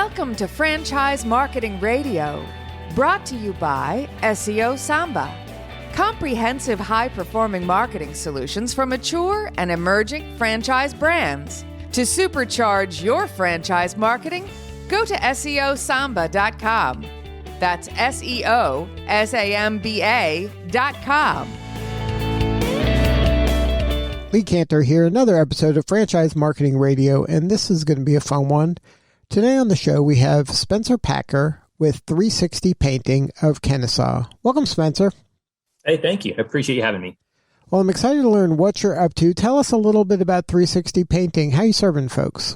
Welcome to Franchise Marketing Radio, brought to you by SEO Samba. Comprehensive high-performing marketing solutions for mature and emerging franchise brands. To supercharge your franchise marketing, go to SEOSamba.com. That's SEOSAMBA.com. Lee Cantor here, another episode of Franchise Marketing Radio, and this is going to be a fun one. Today on the show, we have Spencer Packer with 360 Painting of Kennesaw. Welcome, Spencer. Hey, thank you. I appreciate you having me. Well, I'm excited to learn what you're up to. Tell us a little bit about 360 Painting. How are you serving folks?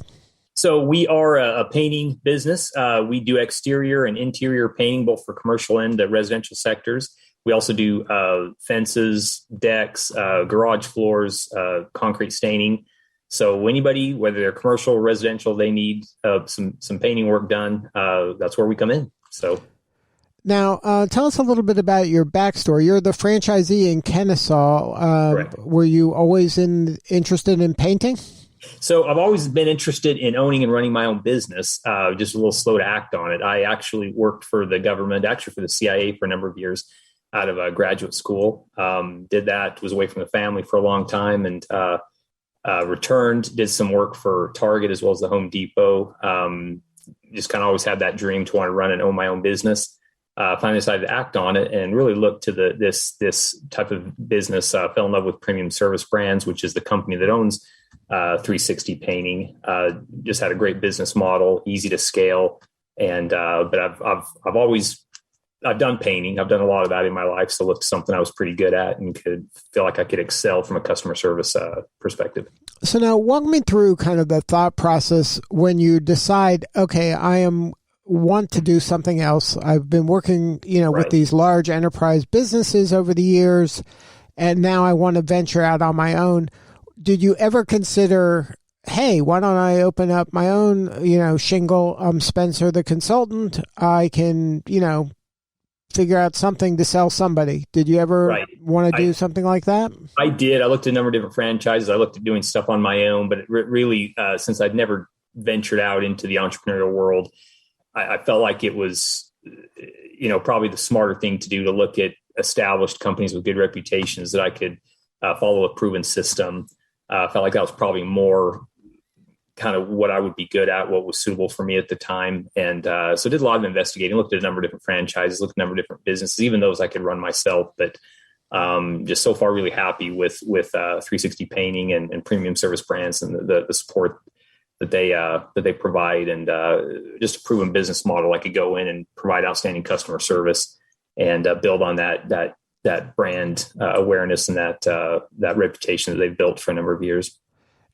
So we are a painting business. We do exterior and interior painting, both for commercial and residential sectors. We also do fences, decks, garage floors, concrete staining. So anybody, whether they're commercial or residential, they need some painting work done. That's where we come in. So now, tell us a little bit about your backstory. You're the franchisee in Kennesaw. Correct. Were you always interested in painting? So I've always been interested in owning and running my own business, just a little slow to act on it. I actually worked for the government, actually for the CIA for a number of years out of a graduate school. Did that, was away from the family for a long time, and returned, did some work for Target as well as the Home Depot. Just kind of always had that dream to want to run and own my own business. Finally decided to act on it and really look to this type of business. Fell in love with Premium Service Brands, which is the company that owns 360 Painting. Just had a great business model, easy to scale, and but I've done painting. I've done a lot of that in my life, so it looked something I was pretty good at and could feel like I could excel from a customer service perspective. So now walk me through kind of the thought process when you decide, okay, want to do something else. I've been working, with these large enterprise businesses over the years, and now I want to venture out on my own. Did you ever consider, hey, why don't I open up my own, shingle? I'm Spencer the consultant. I can, figure out something to sell somebody. Did you ever want to do something like that? I did. I looked at a number of different franchises. I looked at doing stuff on my own, but it really, since I'd never ventured out into the entrepreneurial world, I felt like it was, probably the smarter thing to do to look at established companies with good reputations that I could follow a proven system. I felt like that was probably more kind of what I would be good at, what was suitable for me at the time. And so did a lot of investigating, looked at a number of different franchises, looked at a number of different businesses, even those I could run myself. But just so far really happy with 360 Painting and Premium Service Brands and the support that they provide, and just a proven business model. I could go in and provide outstanding customer service and build on that brand awareness and that reputation that they've built for a number of years.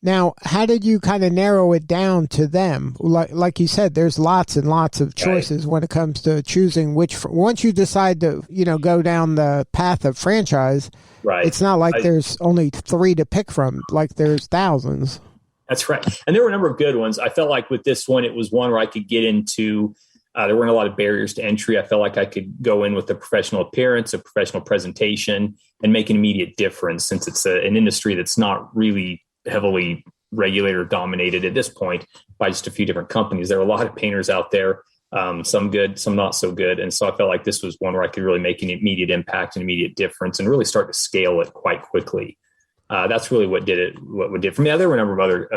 Now, how did you kind of narrow it down to them? Like you said, there's lots and lots of choices when it comes to choosing which. Once you decide to, go down the path of franchise, it's not like there's only 3 to pick from. Like there's thousands. That's right. And there were a number of good ones. I felt like with this one, it was one where I could get into, there weren't a lot of barriers to entry. I felt like I could go in with a professional appearance, a professional presentation, and make an immediate difference, since it's an industry that's not really heavily regulated or dominated at this point by just a few different companies. There are a lot of painters out there, some good, some not so good. And so I felt like this was one where I could really make an immediate impact, an immediate difference, and really start to scale it quite quickly. That's really what did for me. There were a number of other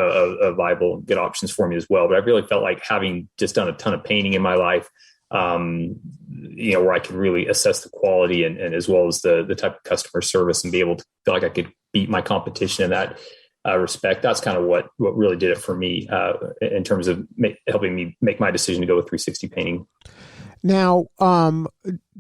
viable good options for me as well, but I really felt like, having just done a ton of painting in my life, where I could really assess the quality and as well as the type of customer service, and be able to feel like I could beat my competition in that respect. That's kind of what really did it for me in terms of helping me make my decision to go with 360 Painting. Now,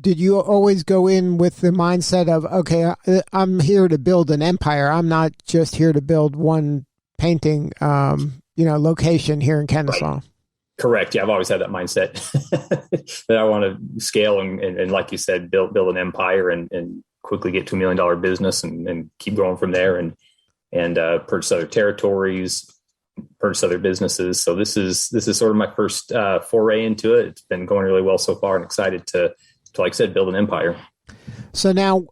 did you always go in with the mindset of, okay, I'm here to build an empire. I'm not just here to build one painting, location here in Kennesaw? Right. Correct. Yeah, I've always had that mindset that I want to scale and like you said, build an empire and quickly get to $1 million business and keep going from there and purchase other territories, purchase other businesses. So this is sort of my first foray into it. It's been going really well so far, and excited to like I said, build an empire. So now,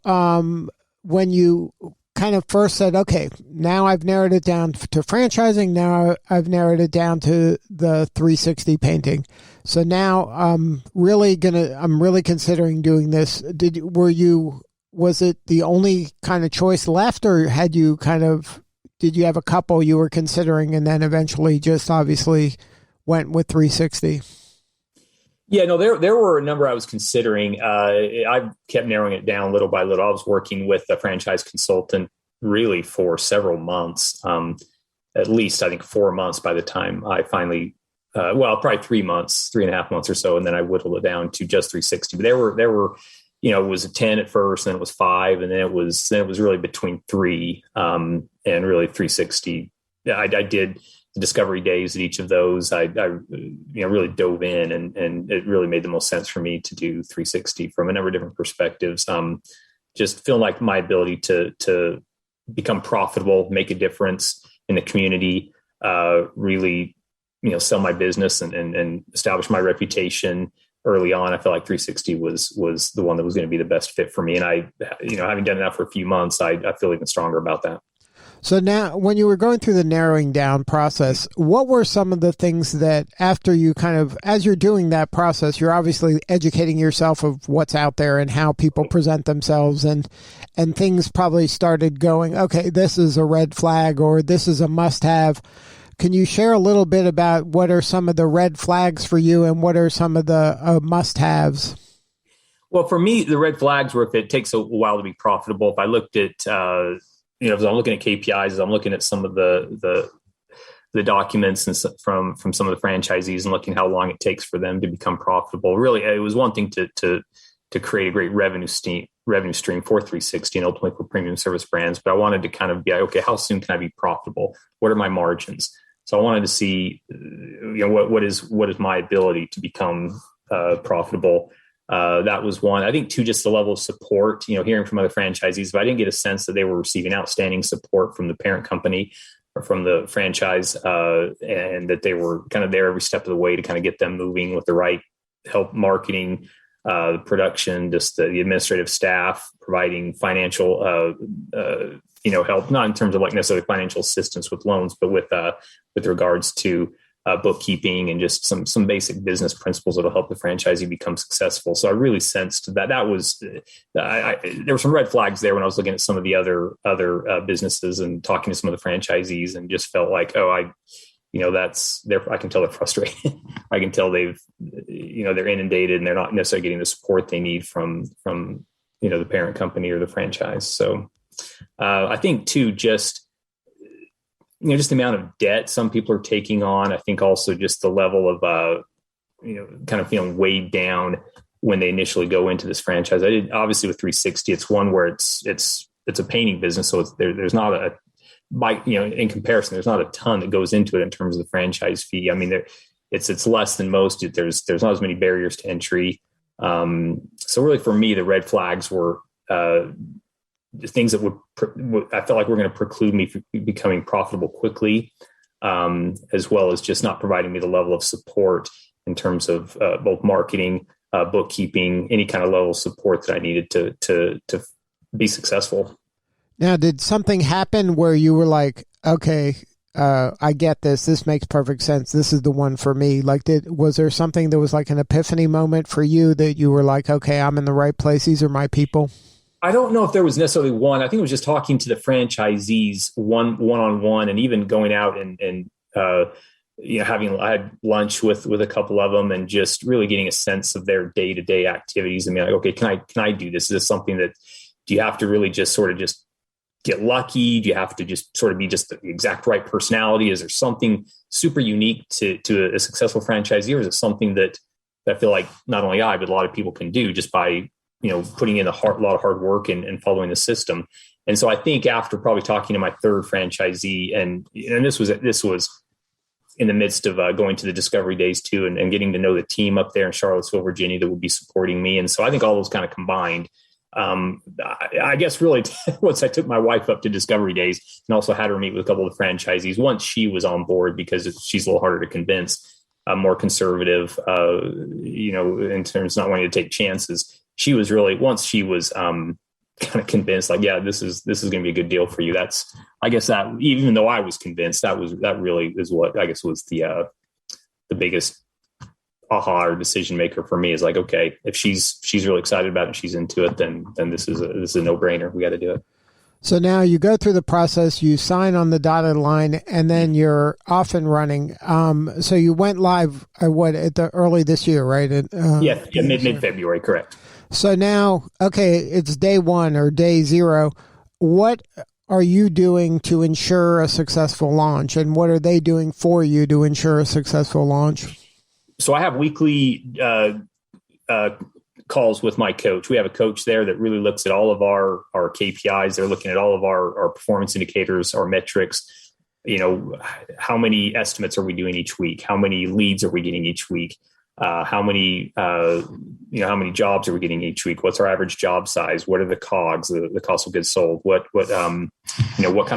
when you kind of first said, okay, now I've narrowed it down to franchising. Now I've narrowed it down to the 360 painting. So now I'm really considering doing this. Was it the only kind of choice left, or did you have a couple you were considering and then eventually just obviously went with 360? Yeah, no, there were a number I was considering. I kept narrowing it down little by little. I was working with a franchise consultant really for several months, at least I think 4 months by the time I finally, probably 3 months, 3.5 months or so. And then I whittled it down to just 360. But there were, it was a 10 at first, then it was 5, and then it was really between 3 and really 360. I did the discovery days at each of those. I really dove in, and it really made the most sense for me to do 360 from a number of different perspectives. Just feeling like my ability to become profitable, make a difference in the community, really, sell my business and establish my reputation early on. I felt like 360 was the one that was going to be the best fit for me. And I, having done that for a few months, I feel even stronger about that. So now, when you were going through the narrowing down process, what were some of the things that after you as you're doing that process, you're obviously educating yourself of what's out there and how people present themselves, and things probably started going, okay, this is a red flag or this is a must-have. Can you share a little bit about what are some of the red flags for you and what are some of the must-haves? Well, for me, the red flags were if it takes a while to be profitable. If I looked at as I'm looking at KPIs, as I'm looking at some of the documents and from some of the franchisees and looking how long it takes for them to become profitable. Really, it was one thing to create a great revenue stream for 360 and ultimately for premium service brands. But I wanted to kind of be, okay, how soon can I be profitable? What are my margins? So I wanted to see, what is my ability to become profitable. That was one. I think two, just the level of support, hearing from other franchisees, but I didn't get a sense that they were receiving outstanding support from the parent company or from the franchise, and that they were kind of there every step of the way to kind of get them moving with the right help, marketing, the production, just the administrative staff, providing financial, help, not in terms of like necessarily financial assistance with loans, but with regards to bookkeeping and just some basic business principles that'll help the franchisee become successful. So I really sensed that was, there were some red flags there when I was looking at some of the other businesses and talking to some of the franchisees, and just felt like, I can tell they're frustrated. I can tell they're inundated and they're not necessarily getting the support they need from the parent company or the franchise. So I think too, just the amount of debt some people are taking on. I think also just the level of, kind of feeling weighed down when they initially go into this franchise. I did, obviously with 360, it's one where it's a painting business. So there's not in comparison, there's not a ton that goes into it in terms of the franchise fee. I mean, it's less than most. There's not as many barriers to entry. So really for me, the red flags were, things that I felt like were going to preclude me from becoming profitable quickly, as well as just not providing me the level of support in terms of both marketing, bookkeeping, any kind of level of support that I needed to be successful. Now, did something happen where you were like, okay, I get this. This makes perfect sense. This is the one for me. Like, was there something that was like an epiphany moment for you that you were like, okay, I'm in the right place. These are my people? I don't know if there was necessarily one. I think it was just talking to the franchisees one-on-one, and even going out and I had lunch with a couple of them, and just really getting a sense of their day-to-day activities. I mean, like, okay, can I do this? Is this something that, do you have to really just sort of just get lucky? Do you have to just sort of be just the exact right personality? Is there something super unique to a successful franchisee, or is it something that I feel like not only I, but a lot of people can do just by putting in a lot of hard work and following the system? And so I think after probably talking to my third franchisee, and this was in the midst of going to the discovery days too, and getting to know the team up there in Charlottesville, Virginia, that would be supporting me. And so I think all those kind of combined, I guess really once I took my wife up to discovery days and also had her meet with a couple of the franchisees, once she was on board, because she's a little harder to convince, more conservative, in terms of not wanting to take chances. She was really, once she was kind of convinced, like, yeah, this is going to be a good deal for you. That's, I guess that, even though I was convinced, that really is what I guess was the biggest aha or decision maker for me, is like, okay, if she's really excited about it and she's into it, then this is a no brainer. We got to do it. So now you go through the process, you sign on the dotted line, and then you're off and running. So you went live early this year, right? Mid-February, correct. So now, okay, it's day one or day zero. What are you doing to ensure a successful launch, and what are they doing for you to ensure a successful launch? So I have weekly calls with my coach. We have a coach there that really looks at all of our KPIs. They're looking at all of our performance indicators, our metrics. How many estimates are we doing each week? How many leads are we getting each week? How many jobs are we getting each week? What's our average job size? What are the COGS, the cost of goods sold? What kind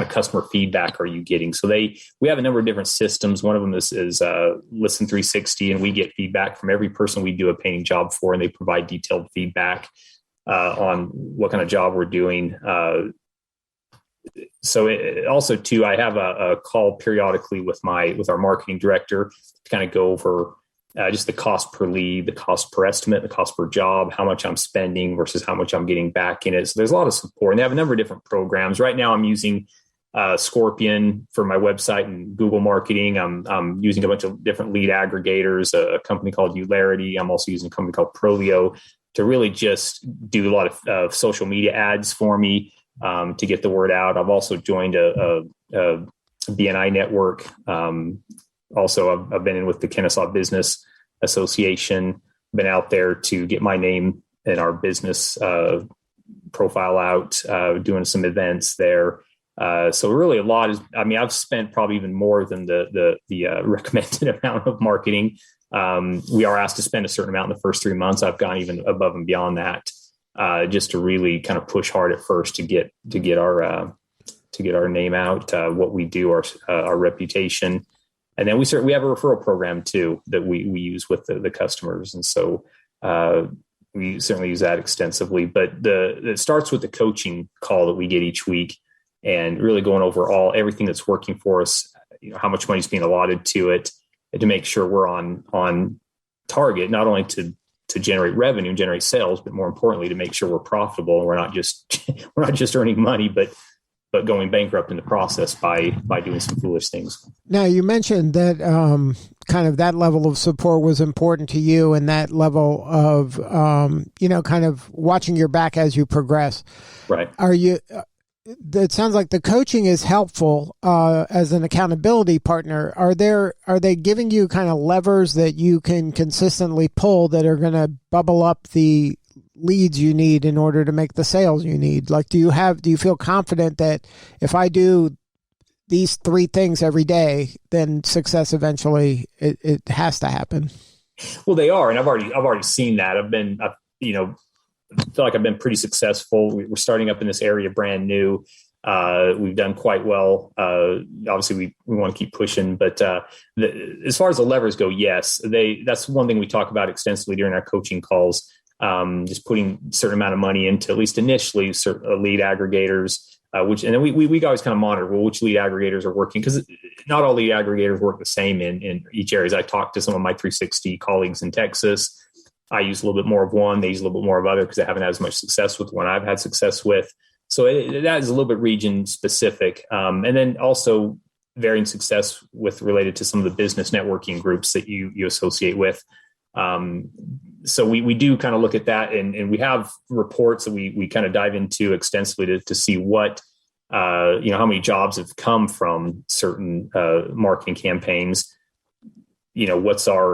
of customer feedback are you getting? So we have a number of different systems. One of them is Listen 360, and we get feedback from every person we do a painting job for, and they provide detailed feedback on what kind of job we're doing. Also too, I have a call periodically with our marketing director to kind of go over just the cost per lead, the cost per estimate, the cost per job, how much I'm spending versus how much I'm getting back in it. So there's a lot of support, and they have a number of different programs. Right now I'm using Scorpion for my website and Google marketing. I'm using a bunch of different lead aggregators, a company called Ularity. I'm also using a company called Prolio to really just do a lot of social media ads for me to get the word out. I've also joined a BNI network. Also, I've been in with the Kennesaw Business Association, been out there to get my name and our business profile out, doing some events there. So really a lot I've spent probably even more than the recommended amount of marketing. We are asked to spend a certain amount in the first 3 months. I've gone even above and beyond that, just to really kind of push hard at first to get our name out, what we do, our reputation. And then we have a referral program too that we use with the customers. And so we certainly use that extensively, but it starts with the coaching call that we get each week, and really going over everything that's working for us, how much money is being allotted to it, and to make sure we're on target, not only to generate revenue and generate sales, but more importantly, to make sure we're profitable and we're not just earning money, but going bankrupt in the process by doing some foolish things. Now, you mentioned that kind of that level of support was important to you, and that level of, kind of watching your back as you progress. Right. It sounds like the coaching is helpful as an accountability partner. Are they giving you kind of levers that you can consistently pull that are going to bubble up the leads you need in order to make the sales you need? Like, do you feel confident that if I do these 3 things every day, then success eventually it has to happen? Well, they are, and I've already seen that. I feel like I've been pretty successful. We're starting up in this area brand new. We've done quite well. Obviously we want to keep pushing, but as far as the levers go, yes, that's one thing we talk about extensively during our coaching calls. Just putting a certain amount of money into, at least initially, certain lead aggregators, and then we always kind of monitor, which lead aggregators are working, because not all lead aggregators work the same in each area. I talked to some of my 360 colleagues in Texas. I use a little bit more of one. They use a little bit more of other because I haven't had as much success with one I've had success with. So that is a little bit region specific. And then also varying success related to some of the business networking groups that you associate with. So we do kind of look at that, and we have reports that we kind of dive into extensively to see what, how many jobs have come from certain marketing campaigns. So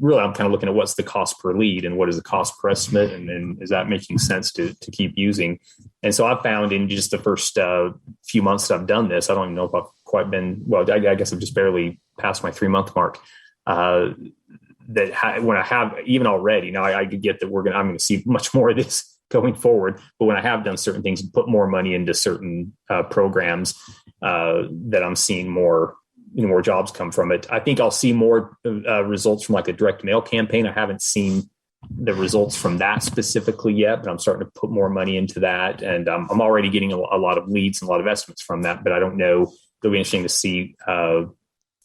really I'm kind of looking at what's the cost per lead and what is the cost per estimate, and is that making sense to keep using? And so I've found in just the first few months that I've done this, I don't even know if I've quite been, I guess I've just barely passed my 3-month mark. When I have, even already, now I get that I'm going to see much more of this going forward. But when I have done certain things and put more money into certain programs, that I'm seeing more jobs come from it. I think I'll see more results from like a direct mail campaign. I haven't seen the results from that specifically yet, but I'm starting to put more money into that. And I'm already getting a lot of leads and a lot of estimates from that, but I don't know. It'll be interesting to see,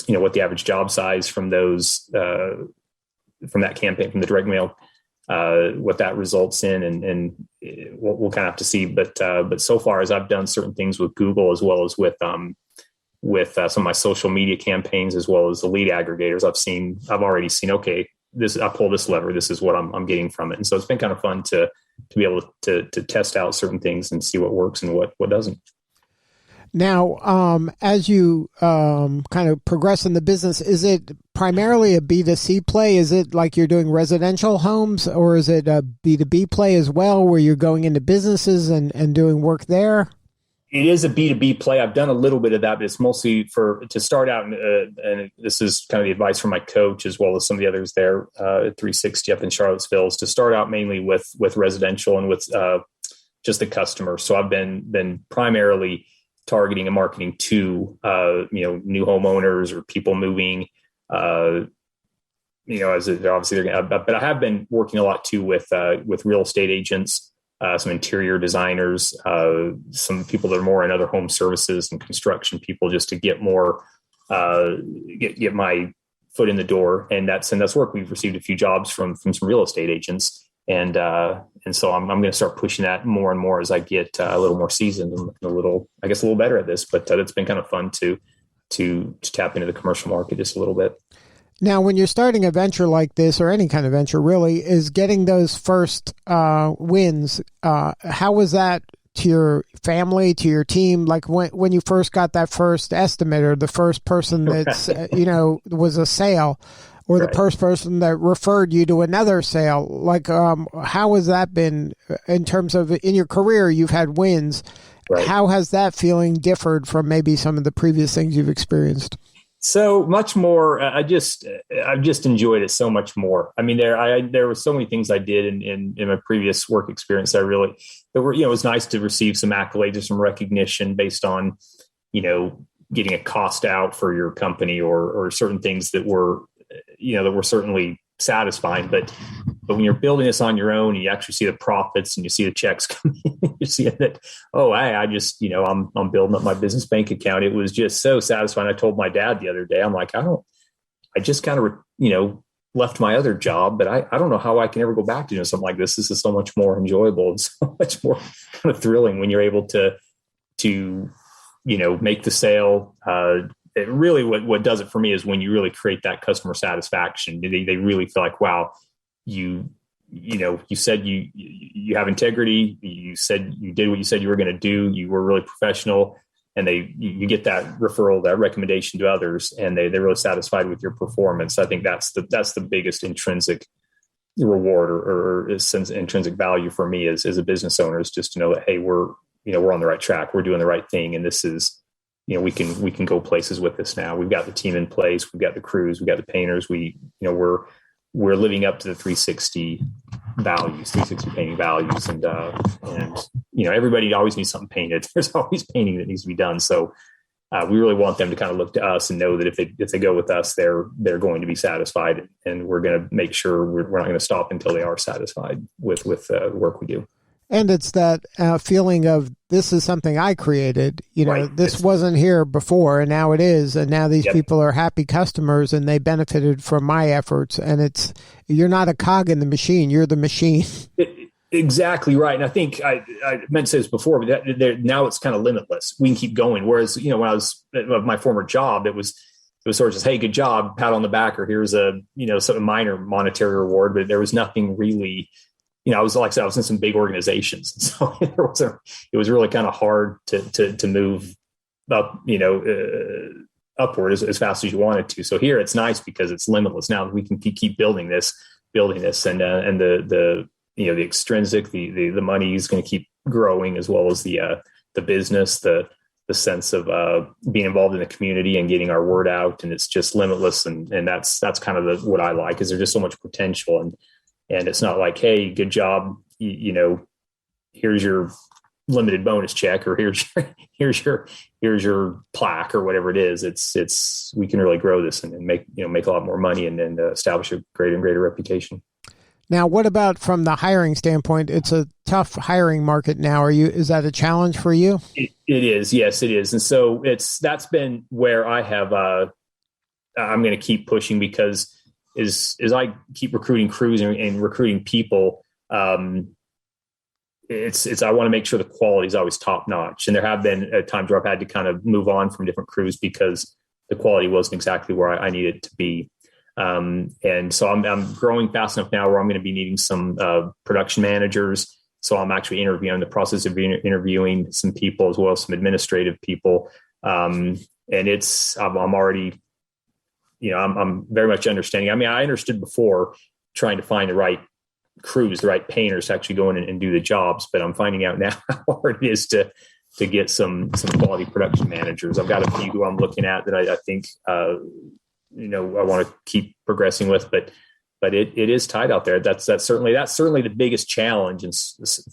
what the average job size from those, from that campaign, from the direct mail, what that results in, and we'll kind of have to see. But so far, as I've done certain things with Google, as well as with some of my social media campaigns, as well as the lead aggregators, I've already seen, okay, I pull this lever, this is what I'm getting from it. And so it's been kind of fun to be able to test out certain things and see what works and what doesn't. Now, as you kind of progress in the business, is it primarily a B2C play? Is it like you're doing residential homes, or is it a B2B play as well, where you're going into businesses and doing work there? It is a B2B play. I've done a little bit of that, but it's mostly to start out. And this is kind of the advice from my coach, as well as some of the others there at 360 up in Charlottesville, is to start out mainly with residential and with just the customer. So I've been primarily targeting and marketing to new homeowners or people moving. As they're obviously but I have been working a lot too with real estate agents. Some interior designers, some people that are more in other home services and construction people, just to get more, get my foot in the door. And that's work. We've received a few jobs from some real estate agents. And so I'm going to start pushing that more and more as I get a little more seasoned and a little better at this, but it's been kind of fun to tap into the commercial market just a little bit. Now, when you're starting a venture like this, or any kind of venture really, is getting those first wins. How was that to your family, to your team? Like when you first got that first estimate, or the first person that's, was a sale, or the first person that referred you to another sale. Like, how has that been in terms of in your career? You've had wins. Right. How has that feeling differed from maybe some of the previous things you've experienced? So much more. I've just enjoyed it so much more. I mean, there were so many things I did in my previous work experience. It was nice to receive some accolades or some recognition based on, getting a cost out for your company or certain things that were certainly satisfying. But when you're building this on your own, and you actually see the profits and you see the checks coming in, you see that, I just, I'm building up my business bank account. It was just so satisfying. I told my dad the other day, I'm like, I just kind of, left my other job, but I don't know how I can ever go back to doing something like this. This is so much more enjoyable and so much more kind of thrilling when you're able to make the sale. It really, what does it for me is when you really create that customer satisfaction. They really feel like, wow, you said you have integrity. You said you did what you said you were going to do. You were really professional, and you get that referral, that recommendation to others, and they're really satisfied with your performance. I think that's the biggest intrinsic reward or intrinsic value for me as a business owner, is just to know that, hey, we're on the right track. We're doing the right thing, and this is. We can go places with this now. We've got the team in place. We've got the crews. We've got the painters. We're living up to the 360 values, 360 painting values, and everybody always needs something painted. There's always painting that needs to be done. So we really want them to kind of look to us and know that if they go with us, they're going to be satisfied, and we're going to make sure we're not going to stop until they are satisfied with the work we do. And it's that feeling of, this is something I created. Right. This wasn't here before, and now it is. And now these people are happy customers, and they benefited from my efforts. And you're not a cog in the machine. You're the machine. Exactly right. And I think I meant to say this before, but now it's kind of limitless. We can keep going. Whereas, when I was at my former job, it was sort of just, hey, good job, pat on the back, or here's a, some minor monetary reward, but there was nothing really. I was like I said, I was in some big organizations, so it was really kind of hard to move up, upward as fast as you wanted to. So here it's nice because it's limitless. Now we can keep building this, and the extrinsic, the money is going to keep growing, as well as the business, the sense of being involved in the community and getting our word out, and it's just limitless, and that's kind of what I like, is there's just so much potential. And it's not like, hey, good job, here's your limited bonus check, or here's your plaque, or whatever it is. We can really grow this and make a lot more money and establish a greater and greater reputation. Now, what about from the hiring standpoint? It's a tough hiring market now. Is that a challenge for you? It is. Yes, it is. And so that's been where I have, I'm going to keep pushing, because as I keep recruiting crews and recruiting people, I want to make sure the quality is always top notch. And there have been times where I've had to kind of move on from different crews because the quality wasn't exactly where I needed it to be. And so I'm growing fast enough now where I'm going to be needing some production managers. So I'm actually in the process of interviewing some people, as well as some administrative people. And I'm already, I'm very much understanding. I mean, I understood before trying to find the right crews, the right painters to actually go in and do the jobs, but I'm finding out now how hard it is to get some quality production managers. I've got a few who I'm looking at that I think, I want to keep progressing with, but it is tight out there. That's certainly the biggest challenge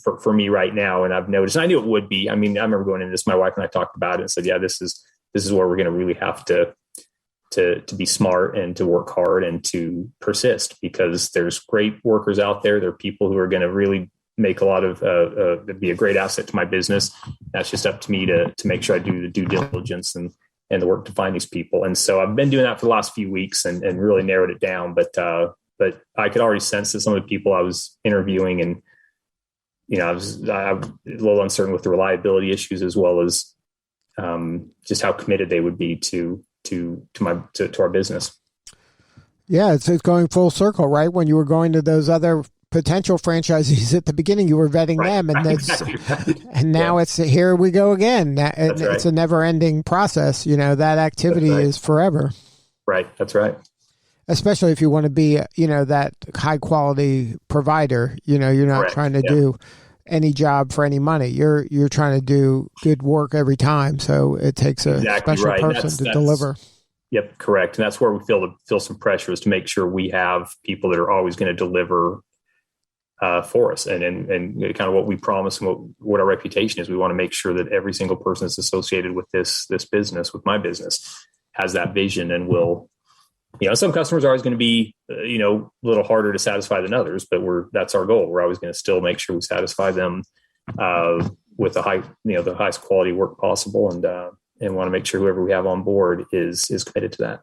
for me right now. And I've noticed, and I knew it would be. I mean, I remember going into this, my wife and I talked about it and said, yeah, this is where we're going to really have to be smart and to work hard and to persist, because there's great workers out there. There are people who are going to really make a lot of, be a great asset to my business. That's just up to me to make sure I do the due diligence and the work to find these people. And so I've been doing that for the last few weeks and really narrowed it down. But I could already sense that some of the people I was interviewing, and, I was a little uncertain with the reliability issues, as well as just how committed they would be to our business. Yeah, it's going full circle, right? When you were going to those other potential franchisees at the beginning, you were vetting them, and and now it's here we go again. It's a never-ending process. That activity is forever. Right. That's right. Especially if you want to be, that high-quality provider. You're not trying to do any job for any money. You're trying to do good work every time. So it takes a special person to deliver. Yep, correct. And that's where we feel some pressure, is to make sure we have people that are always going to deliver for us, and kind of what we promise and what our reputation is. We want to make sure that every single person that's associated with this business, with my business, has that vision, and will. Some customers are always going to be, a little harder to satisfy than others, but that's our goal. We're always going to still make sure we satisfy them with the highest quality work possible, and want to make sure whoever we have on board is committed to that.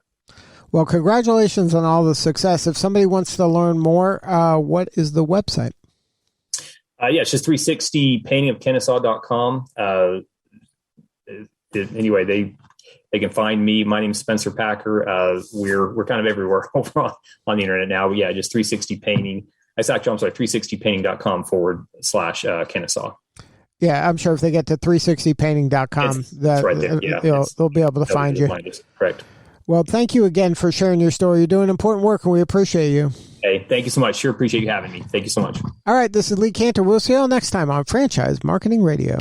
Well, congratulations on all the success. If somebody wants to learn more, what is the website? It's just 360paintingofkennesaw.com. Anyway, they can find me. My name is Spencer Packer. We're kind of everywhere over on the internet now. But yeah, just 360 Painting. I'm sorry, 360painting.com/Kennesaw. Yeah, I'm sure if they get to 360painting.com, right there. Yeah, they'll be able to find you. Correct. Well, thank you again for sharing your story. You're doing important work, and we appreciate you. Hey, thank you so much. Sure appreciate you having me. Thank you so much. All right, this is Lee Cantor. We'll see you all next time on Franchise Marketing Radio.